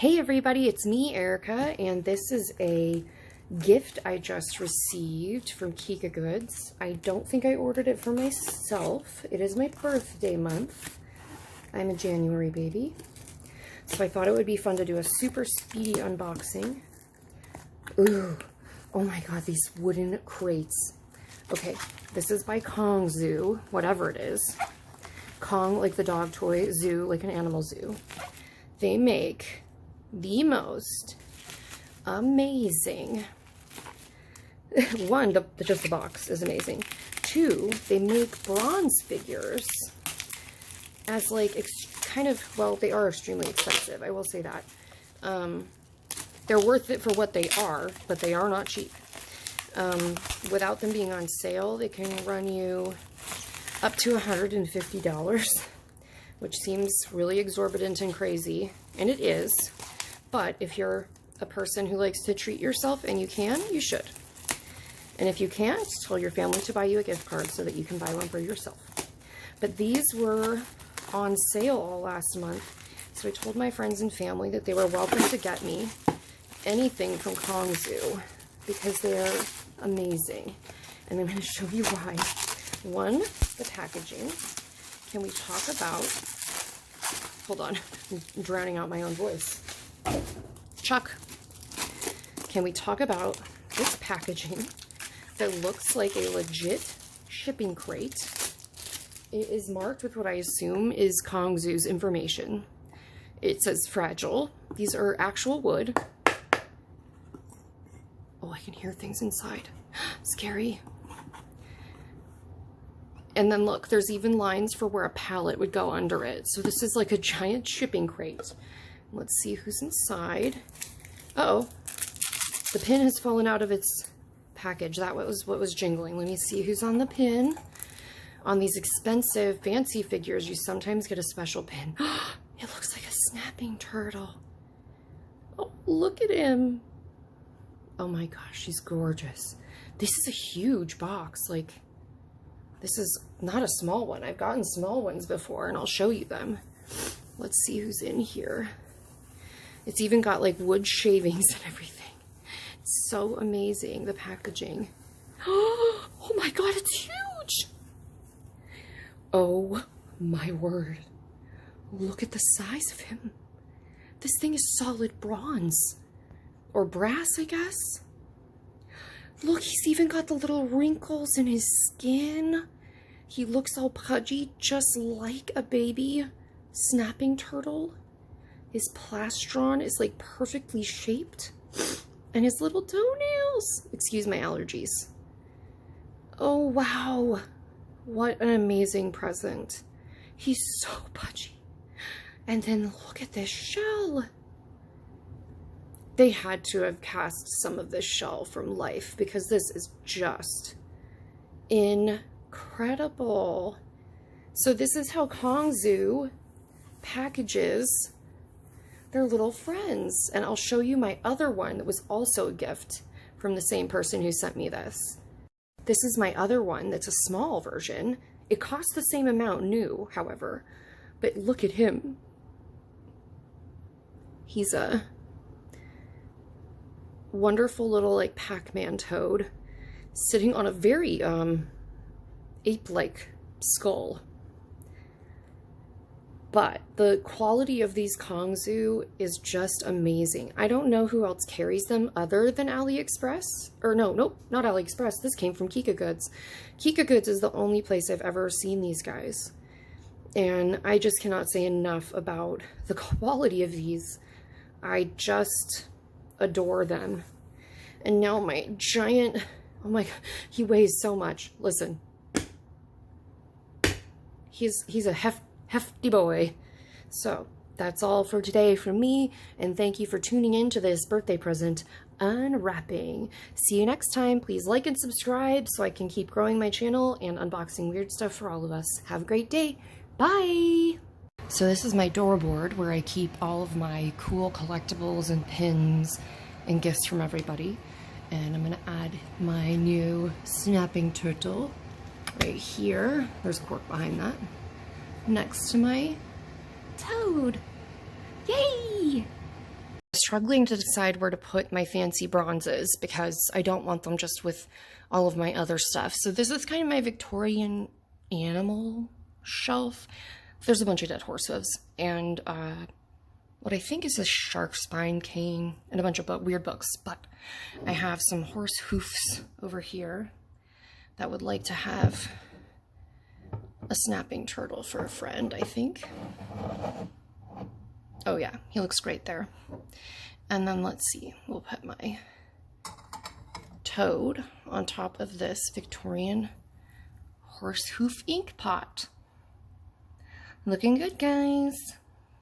Hey everybody, it's me, Erica, and this is a gift I just received from Kikagoods. I don't think I ordered it for myself. It is my birthday month. I'm a January baby. So I thought it would be fun to do a super speedy unboxing. Ooh, oh my god, these wooden crates. Okay, this is by KONGZOO, whatever it is. Kong, like the dog toy, zoo, like an animal zoo. They make the most amazing. One, just the box is amazing. Two, they make bronze figures as like kind of, well, they are extremely expensive, I will say that. They're worth it for what they are, but they are not cheap. Without them being on sale, they can run you up to $150, which seems really exorbitant and crazy, and it is. But if you're a person who likes to treat yourself and you can, you should. And if you can't, tell your family to buy you a gift card so that you can buy one for yourself. But these were on sale all last month, so I told my friends and family that they were welcome to get me anything from KONGZOO because they're amazing. And I'm going to show you why. One, the packaging. Can we talk about... Hold on, I'm drowning out my own voice. Chuck, can we talk about this packaging that looks like a legit shipping crate? It is marked with what I assume is KONGZOO's information. It says fragile. These are actual wood. Oh, I can hear things inside. Scary. And then look, there's even lines for where a pallet would go under it. So this is like a giant shipping crate. Let's see who's inside. Uh-oh. The pin has fallen out of its package. That was what was jingling. Let me see who's on the pin. On these expensive, fancy figures, you sometimes get a special pin. It looks like a snapping turtle. Oh, look at him. Oh my gosh, he's gorgeous. This is a huge box. Like, this is not a small one. I've gotten small ones before, and I'll show you them. Let's see who's in here. It's even got like wood shavings and everything. It's so amazing, the packaging. Oh my god, it's huge! Oh my word. Look at the size of him. This thing is solid bronze. Or brass, I guess. Look, he's even got the little wrinkles in his skin. He looks all pudgy, just like a baby snapping turtle. His plastron is like perfectly shaped. And his little toenails. Excuse my allergies. Oh, wow. What an amazing present. He's so pudgy. And then look at this shell. They had to have cast some of this shell from life because this is just incredible. So this is how KONGZOO packages their little friends. And I'll show you my other one that was also a gift from the same person who sent me this. This is my other one that's a small version. It costs the same amount new, however. But look at him. He's a wonderful little like Pac-Man toad sitting on a very ape-like skull. But the quality of these KONGZOO is just amazing. I don't know who else carries them other than AliExpress. Or nope, not AliExpress. This came from Kikagoods. Kikagoods is the only place I've ever seen these guys. And I just cannot say enough about the quality of these. I just adore them. And now my giant, oh my god, he weighs so much. Listen. He's a hefty boy. So that's all for today from me, and thank you for tuning in to this birthday present unwrapping. See you next time. Please like and subscribe so I can keep growing my channel and unboxing weird stuff for all of us. Have a great day. Bye! So this is my door board where I keep all of my cool collectibles and pins and gifts from everybody. And I'm gonna add my new snapping turtle right here. There's a cork behind that. Next to my toad. Yay! struggling to decide where to put my fancy bronzes because I don't want them just with all of my other stuff. So this is kind of my Victorian animal shelf. There's a bunch of dead horse hooves and what I think is a shark spine cane and a bunch of weird books, but I have some horse hoofs over here that would like to have a snapping turtle for a friend, I think. Oh yeah, he looks great there. And then let's see, we'll put my toad on top of this Victorian horse hoof ink pot. Looking good, guys.